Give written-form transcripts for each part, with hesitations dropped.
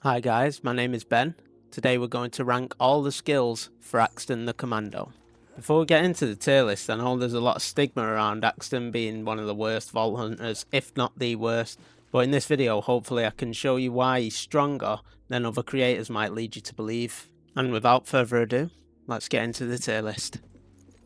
Hi guys, my name is Ben. Today we're going to rank all the skills for Axton the Commando. Before we get into the tier list, I know there's a lot of stigma around Axton being one of the worst Vault Hunters, if not the worst, but in this video hopefully I can show you why he's stronger than other creators might lead you to believe. And without further ado, let's get into the tier list.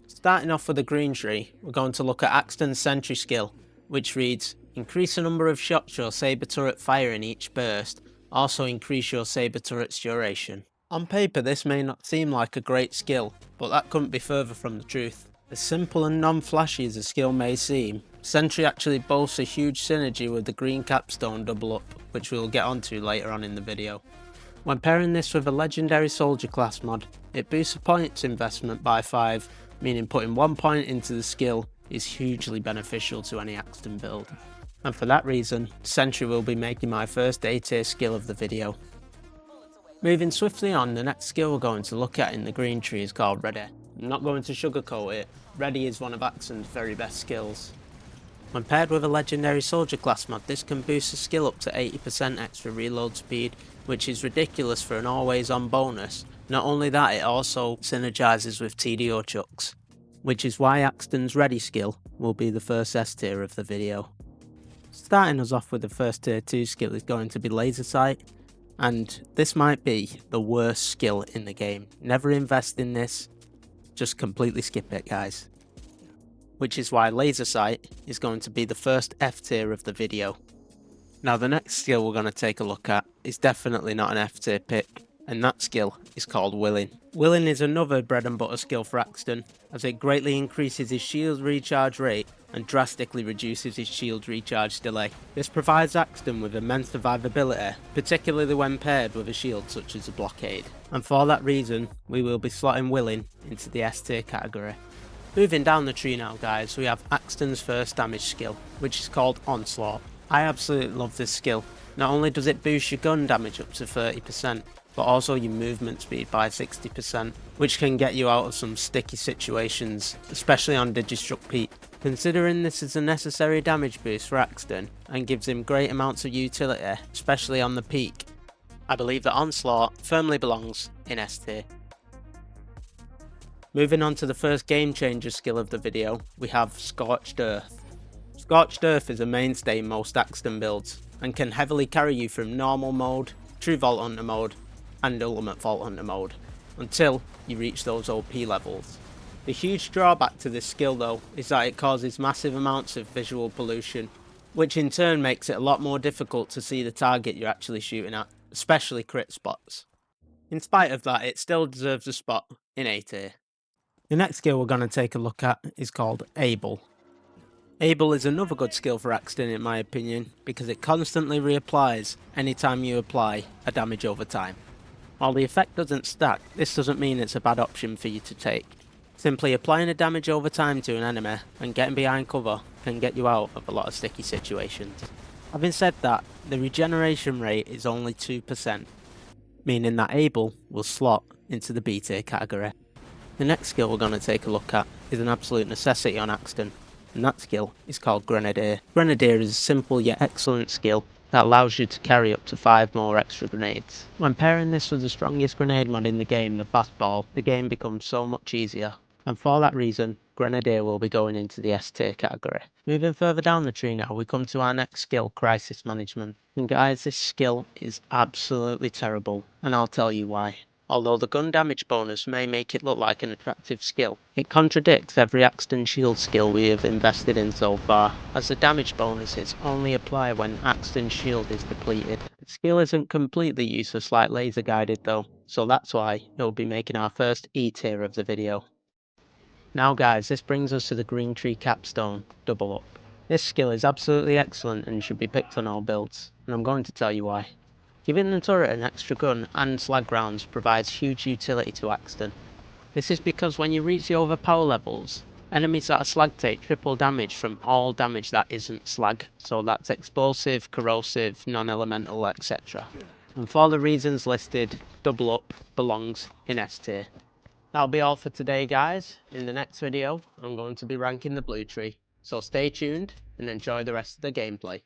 Starting off with the green tree, we're going to look at Axton's sentry skill, which reads, increase the number of shots your saber turret fire in each burst, also increase your saber turret's duration. On paper this may not seem like a great skill, but that couldn't be further from the truth. As simple and non-flashy as the skill may seem, Sentry actually boasts a huge synergy with the green capstone double up, which we'll get onto later on in the video. When pairing this with a legendary soldier class mod, it boosts the points investment by 5, meaning putting 1 point into the skill is hugely beneficial to any Axton build. And for that reason, Sentry will be making my first A tier skill of the video. Moving swiftly on, the next skill we're going to look at in the green tree is called Ready. I'm not going to sugarcoat it, Ready is one of Axton's very best skills. When paired with a legendary soldier class mod, this can boost the skill up to 80% extra reload speed, which is ridiculous for an always on bonus. Not only that, it also synergizes with TDO chucks, which is why Axton's Ready skill will be the first S tier of the video. Starting us off with the first tier 2 skill is going to be Laser Sight, and this might be the worst skill in the game. Never invest in this, just completely skip it guys. Which is why Laser Sight is going to be the first F tier of the video. Now the next skill we're going to take a look at is definitely not an F tier pick, and that skill is called Willing. Willing is another bread and butter skill for Axton, as it greatly increases his shield recharge rate and drastically reduces his shield recharge delay. This provides Axton with immense survivability, particularly when paired with a shield such as a blockade. And for that reason, we will be slotting Willing into the S tier category. Moving down the tree now guys, we have Axton's first damage skill, which is called Onslaught. I absolutely love this skill. Not only does it boost your gun damage up to 30%, but also your movement speed by 60%, which can get you out of some sticky situations, especially on Digistruct Peak. Considering this is a necessary damage boost for Axton, and gives him great amounts of utility, especially on the peak, I believe that Onslaught firmly belongs in S tier. Moving on to the first game changer skill of the video, we have Scorched Earth. Scorched Earth is a mainstay in most Axton builds, and can heavily carry you from normal mode, true Vault Hunter mode, and ultimate Vault Hunter mode, until you reach those OP levels. The huge drawback to this skill though, is that it causes massive amounts of visual pollution, which in turn makes it a lot more difficult to see the target you're actually shooting at, especially crit spots. In spite of that, it still deserves a spot in A tier. The next skill we're going to take a look at is called Able. Able is another good skill for Axton in my opinion, because it constantly reapplies anytime you apply a damage over time. While the effect doesn't stack, this doesn't mean it's a bad option for you to take. Simply applying a damage over time to an enemy and getting behind cover can get you out of a lot of sticky situations. Having said that, the regeneration rate is only 2%, meaning that Able will slot into the B tier category. The next skill we're going to take a look at is an absolute necessity on Axton, and that skill is called Grenadier. Grenadier is a simple yet excellent skill that allows you to carry up to 5 more extra grenades. When pairing this with the strongest grenade mod in the game, the Fastball, the game becomes so much easier, and for that reason, Grenadier will be going into the S tier category. Moving further down the tree now, we come to our next skill, Crisis Management. And guys, this skill is absolutely terrible, and I'll tell you why. Although the gun damage bonus may make it look like an attractive skill, it contradicts every Axton shield skill we have invested in so far, as the damage bonuses only apply when Axton's shield is depleted. The skill isn't completely useless like laser guided though, so that's why it will be making our first E tier of the video. Now guys, this brings us to the green tree capstone, double up. This skill is absolutely excellent and should be picked on all builds, and I'm going to tell you why. Giving the turret an extra gun and slag rounds provides huge utility to Axton. This is because when you reach the overpower levels, enemies that are slag take triple damage from all damage that isn't slag, so that's explosive, corrosive, non-elemental, etc. And for the reasons listed, double up belongs in S tier. That'll be all for today guys. In the next video, I'm going to be ranking the blue tree, so stay tuned and enjoy the rest of the gameplay.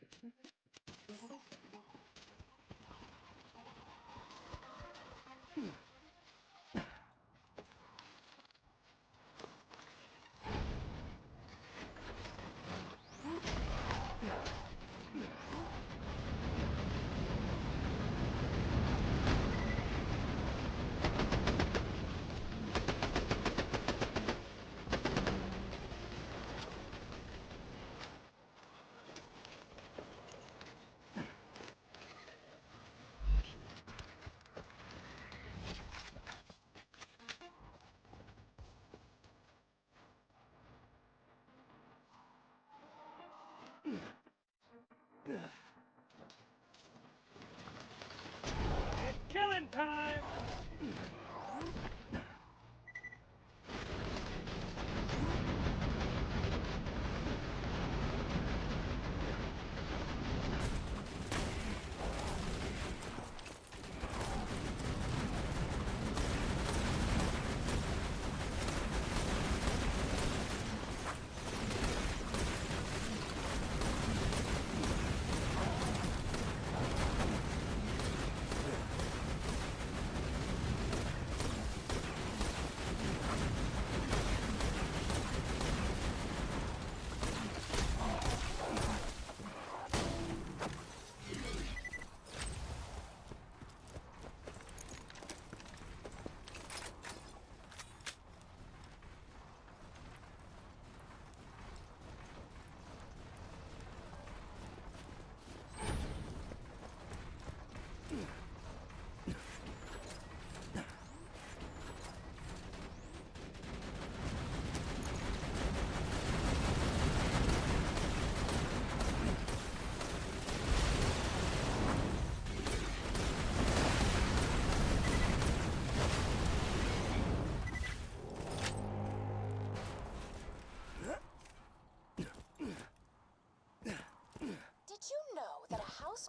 Stand time!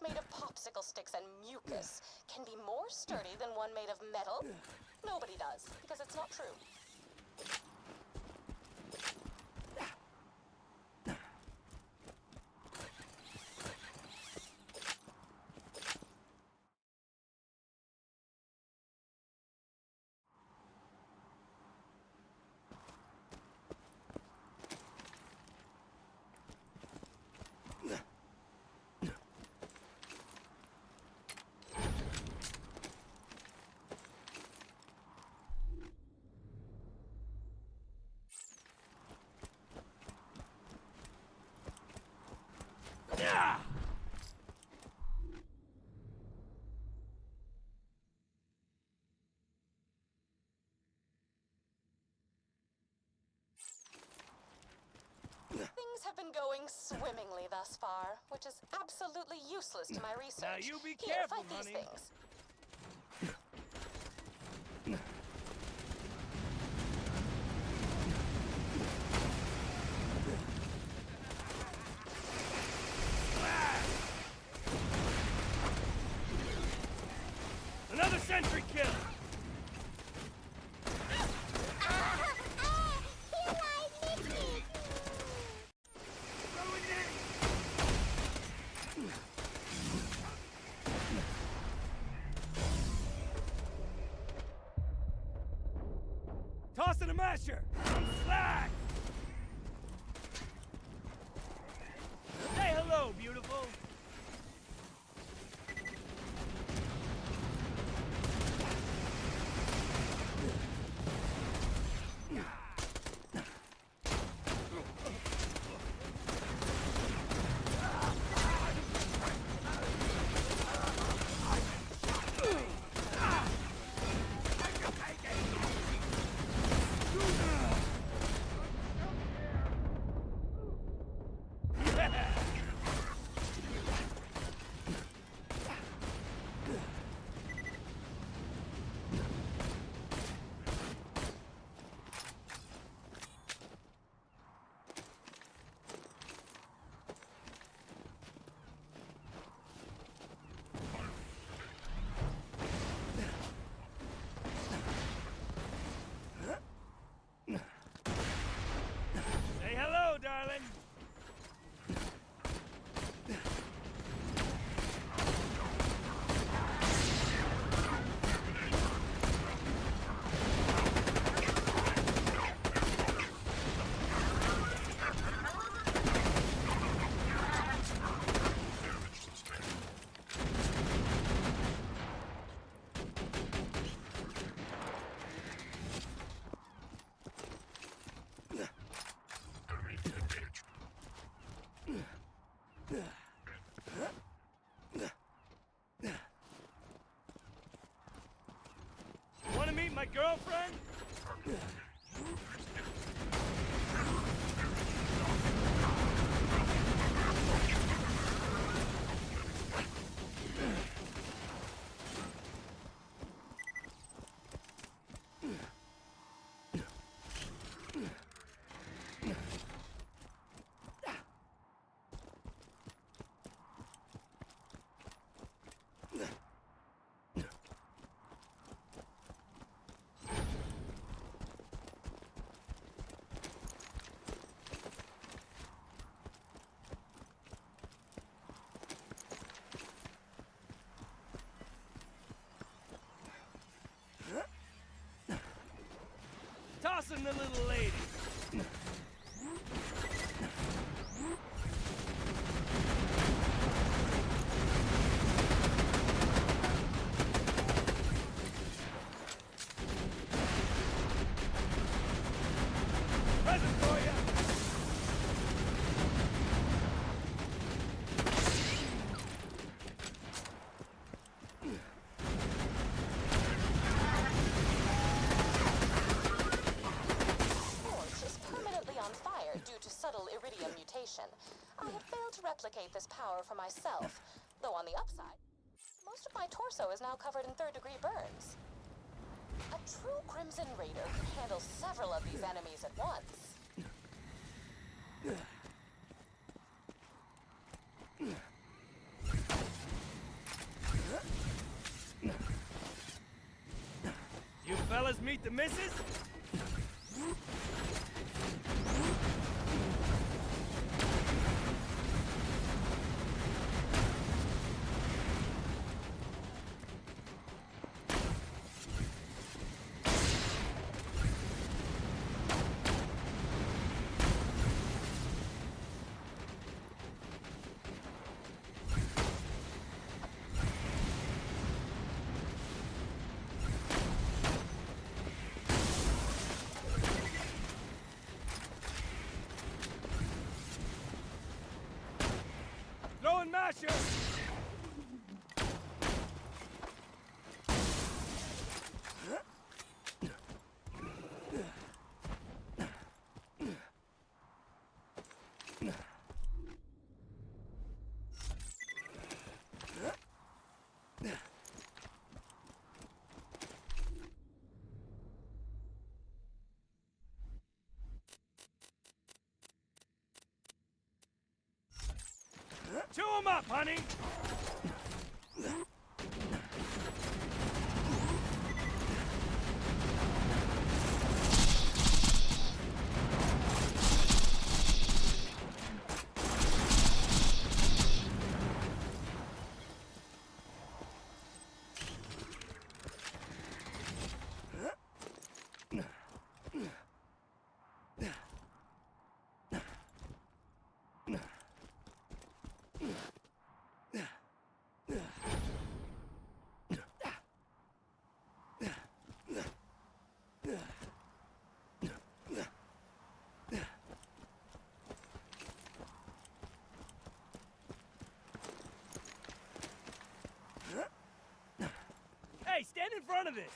Made of popsicle sticks and mucus can be more sturdy than one made of metal? Nobody does, because it's not true. Things have been going swimmingly thus far, which is absolutely useless to my research. Now you be Here, careful, fight these honey. things. Another sentry kill! Tossing a masher! I'm slack! Say hello, beautiful! Say hello, darling! Wanna meet my girlfriend? and the little lady. Present for you. Forge is permanently on fire due to subtle iridium mutation. I have failed to replicate this power for myself, though on the upside, most of my torso is now covered in third-degree burns. A true Crimson Raider can handle several of these enemies at once. You fellas meet the missus? Throwing masher! Chew 'em up, honey! Hey, stand in front of it!